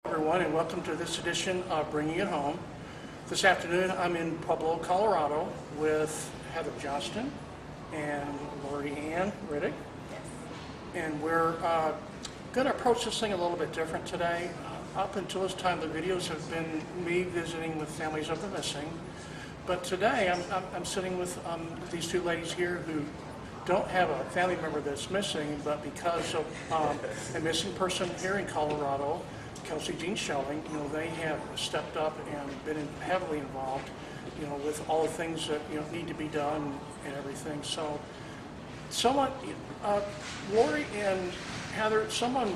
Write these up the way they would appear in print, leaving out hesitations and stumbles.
Everyone, and welcome to this edition of Bringing It Home. This afternoon I'm in Pueblo, Colorado with Heather Johnston and Lori Ann Riddick. And we're going to approach this thing a little bit different today. Up until this time the videos have been me visiting with families of the missing. But today I'm sitting with these two ladies here who don't have a family member that's missing, but because of a missing person here in Colorado, Kelsey Jean Schelling, they have stepped up and been heavily involved, with all the things that need to be done and everything. So, Lori and Heather, someone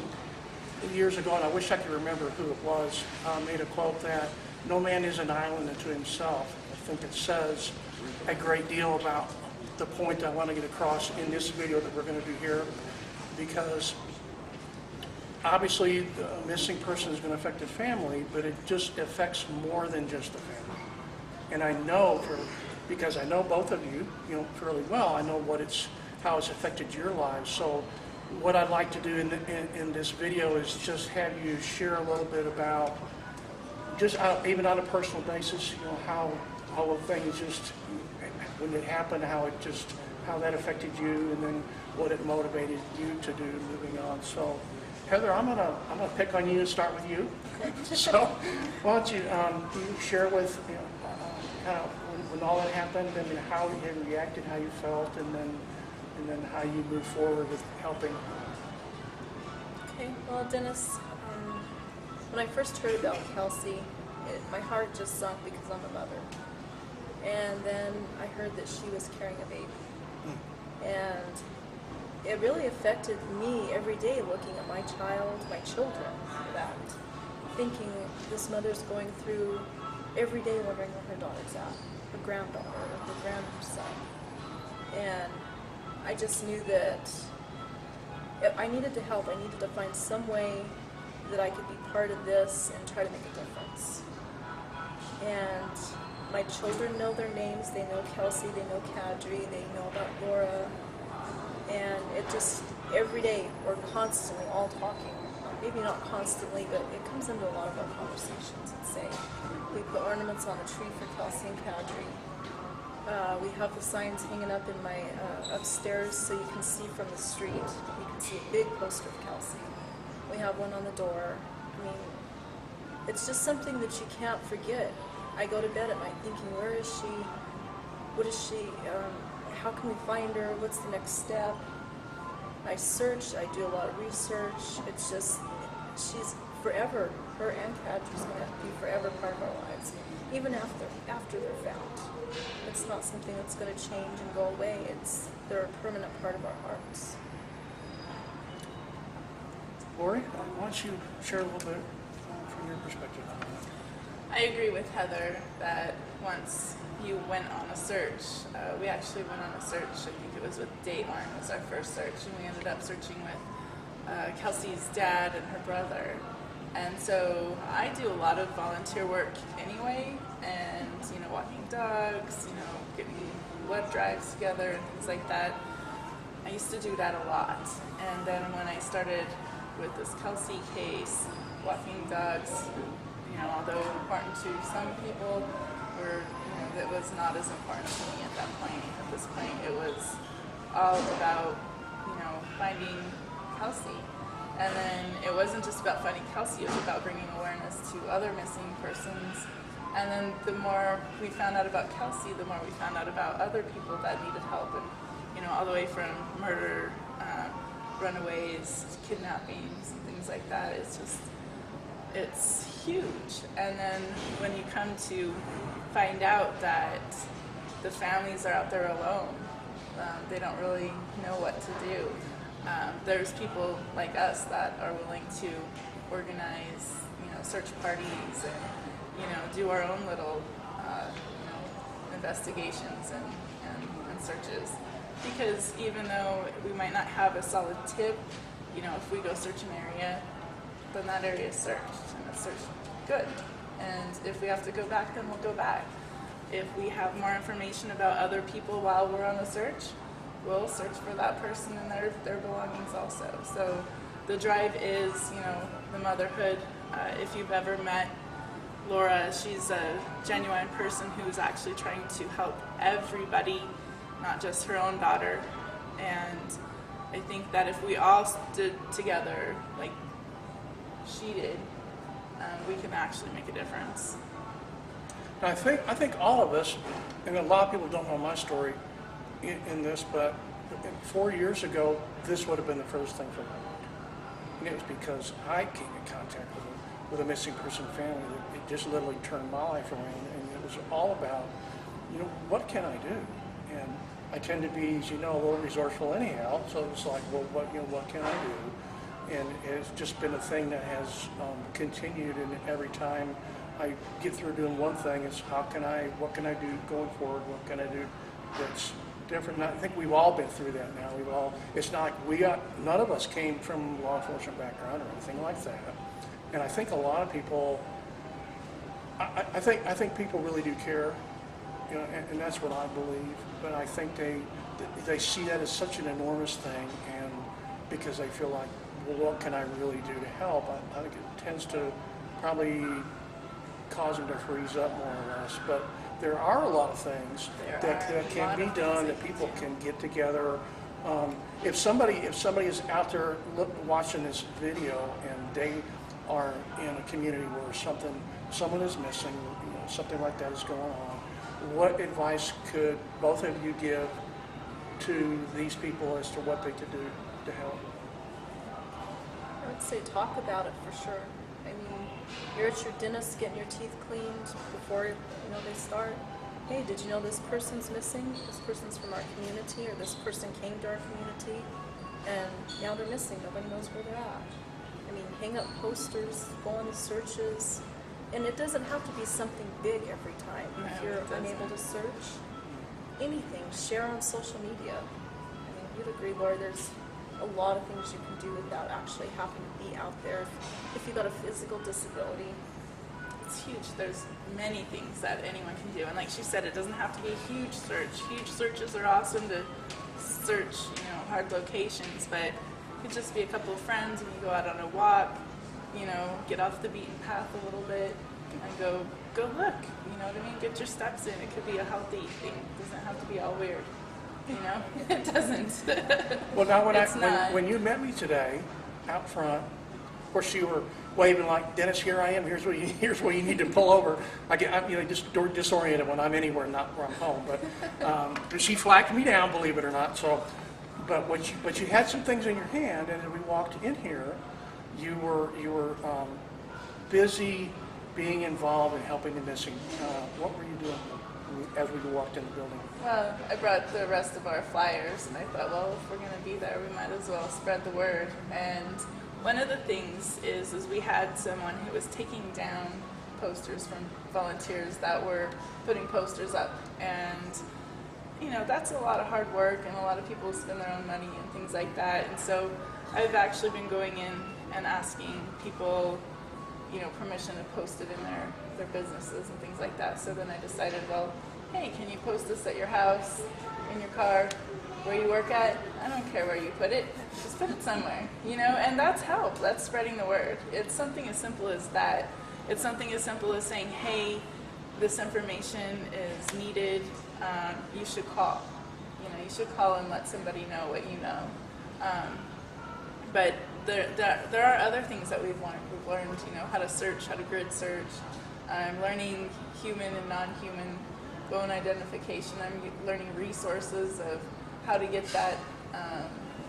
years ago, and I wish I could remember who it was, made a quote that no man is an island unto himself. I think it says a great deal about the point I want to get across in this video that we're going to do here, because obviously the missing person is going to affect the family, but it just affects more than just the family. And I know, because I know both of you, fairly well, I know how it's affected your lives. So what I'd like to do in this video is just have you share a little bit about, just even on a personal basis, how the thing just, when it happened, how that affected you, and then what it motivated you to do moving on. So Heather, I'm gonna pick on you and start with you. So why don't you share with kind of when all that happened, and how you reacted, how you felt, and then how you move forward with helping. Okay, well, Dennis, when I first heard about Kelsey, my heart just sunk because I'm a mother. And then I heard that she was carrying a baby. And it really affected me every day, looking at my child, my children, that thinking this mother's going through every day wondering where her daughter's at, her granddaughter, her grandson. And I just knew that I needed to help. I needed to find some way that I could be part of this and try to make a difference. And my children know their names. They know Kelsey, they know Kadri, they know about Laura. And it just, every day, we're constantly all talking. Maybe not constantly, but it comes into a lot of our conversations. And say, we put ornaments on the tree for Kelsey and Kadri. We have the signs hanging up in my upstairs so you can see from the street. You can see a big poster of Kelsey. We have one on the door. I mean, it's just something that you can't forget. I go to bed at night thinking, where is she? What is she? How can we find her? What's the next step? I search, I do a lot of research. It's just, she's forever, her and Kadri's going to be forever part of our lives, even after they're found. It's not something that's going to change and go away. They're a permanent part of our hearts. Lori, why don't you share a little bit from your perspective? I agree with Heather that once you went on a search, we actually went on a search, I think it was with Dateline was our first search, and we ended up searching with Kelsey's dad and her brother. And so I do a lot of volunteer work anyway, and walking dogs, getting blood drives together and things like that. I used to do that a lot. And then when I started with this Kelsey case, walking dogs, although important to some people, it was not as important to me at that point. At this point, it was all about, finding Kelsey. And then it wasn't just about finding Kelsey, it was about bringing awareness to other missing persons. And then the more we found out about Kelsey, the more we found out about other people that needed help, and, all the way from murder, runaways, kidnappings, and things like that. It's huge. And then when you come to find out that the families are out there alone, they don't really know what to do. There's people like us that are willing to organize, search parties and, do our own little, investigations and searches. Because even though we might not have a solid tip, if we go search an area, then that area is searched, and it's searched good. And if we have to go back, then we'll go back. If we have more information about other people while we're on the search, we'll search for that person and their belongings also. So the drive is, the motherhood. If you've ever met Laura, she's a genuine person who's actually trying to help everybody, not just her own daughter. And I think that if we all stood together like she did, we can actually make a difference. And I think all of us, and a lot of people don't know my story in this, but 4 years ago, this would have been the first thing for me. And it was because I came in contact with a missing person family that it just literally turned my life around, and it was all about, what can I do? And I tend to be, as you know, a little resourceful anyhow, so it's like, well, what can I do? And it's just been a thing that has continued, and every time I get through doing one thing, it's what can I do going forward? What can I do that's different? And I think we've all been through that now. It's not like none of us came from law enforcement background or anything like that. And I think a lot of people, I think people really do care, and that's what I believe. But I think they see that as such an enormous thing, and because they feel like, well, what can I really do to help? I think it tends to probably cause them to freeze up more or less. But there are a lot of things that can be done, that people can get together. If somebody is out there watching this video and they are in a community where someone is missing, something like that is going on, what advice could both of you give to these people as to what they could do to help? I would say talk about it for sure. I mean, you're at your dentist getting your teeth cleaned before they start. Hey, did you know this person's missing? This person's from our community, or this person came to our community, and now they're missing. Nobody knows where they're at. I mean, hang up posters, go on the searches, and it doesn't have to be something big every time. If you're unable to search, anything, share on social media. I mean, you'd agree, Laura, there's a lot of things you can do without actually having to be out there. If you've got a physical disability, It's huge. There's many things that anyone can do. And like she said, it doesn't have to be a huge search. Huge searches are awesome to search, hard locations, but it could just be a couple of friends and you go out on a walk, get off the beaten path a little bit and go look, you know what I mean? Get your steps in. It could be a healthy thing. It doesn't have to be all weird. It doesn't. Well, now when you met me today out front, of course you were waving like, Dennis, here I am. Here's where you need to pull over. I'm just disoriented when I'm anywhere, not where I'm home. But she flagged me down, believe it or not. So, but you had some things in your hand, and as we walked in here, you were busy being involved in helping the missing. What were you doing as we walked in the building? Well, I brought the rest of our flyers, and I thought, well, if we're going to be there, we might as well spread the word. And one of the things is we had someone who was taking down posters from volunteers that were putting posters up. And, that's a lot of hard work, and a lot of people spend their own money and things like that. And so I've actually been going in and asking people, permission to post it in their businesses and things like that. So then I decided, well, hey, can you post this at your house, in your car, where you work at? I don't care where you put it, just put it somewhere, and that's help. That's spreading the word. It's something as simple as that. It's something as simple as saying, hey, this information is needed, you should call. You should call and let somebody know what you know. But there are other things that we've learned. We've learned, how to search, how to grid search. I'm learning human and non-human bone identification. I'm learning resources of how to get that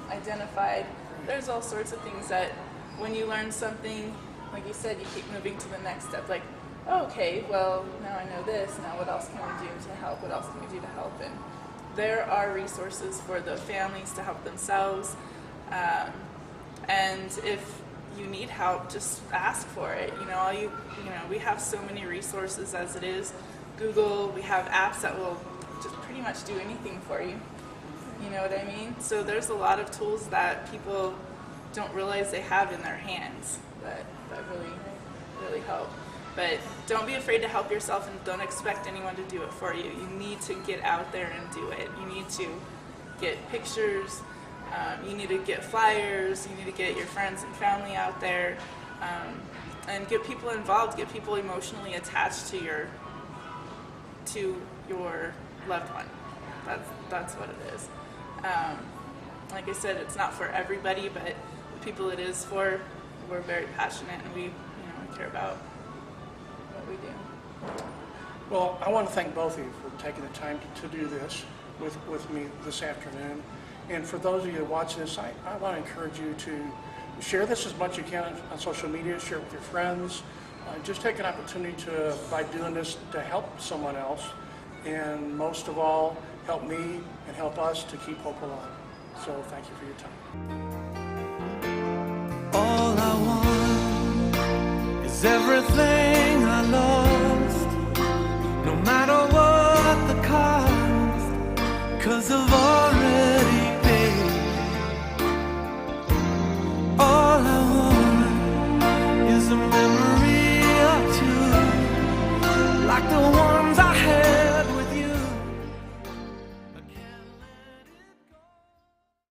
identified. There's all sorts of things that when you learn something, like you said, you keep moving to the next step. Like, oh, okay, well, now I know this. Now what else can we do to help? What else can we do to help? And there are resources for the families to help themselves. And if you need help, just ask for it. We have so many resources as it is. Google, we have apps that will just pretty much do anything for you. You know what I mean? So there's a lot of tools that people don't realize they have in their hands that really, really help. But don't be afraid to help yourself, and don't expect anyone to do it for you. You need to get out there and do it. You need to get pictures, You need to get flyers, you need to get your friends and family out there, and get people involved, get people emotionally attached to your loved one. That's what it is. Like I said, it's not for everybody, but the people it is for, we're very passionate, and we care about what we do. Well, I want to thank both of you for taking the time to do this with me this afternoon. And for those of you watching this, I want to encourage you to share this as much as you can on social media, share it with your friends. Just take an opportunity to, by doing this, to help someone else. And most of all, help me and help us to keep hope alive. So thank you for your time.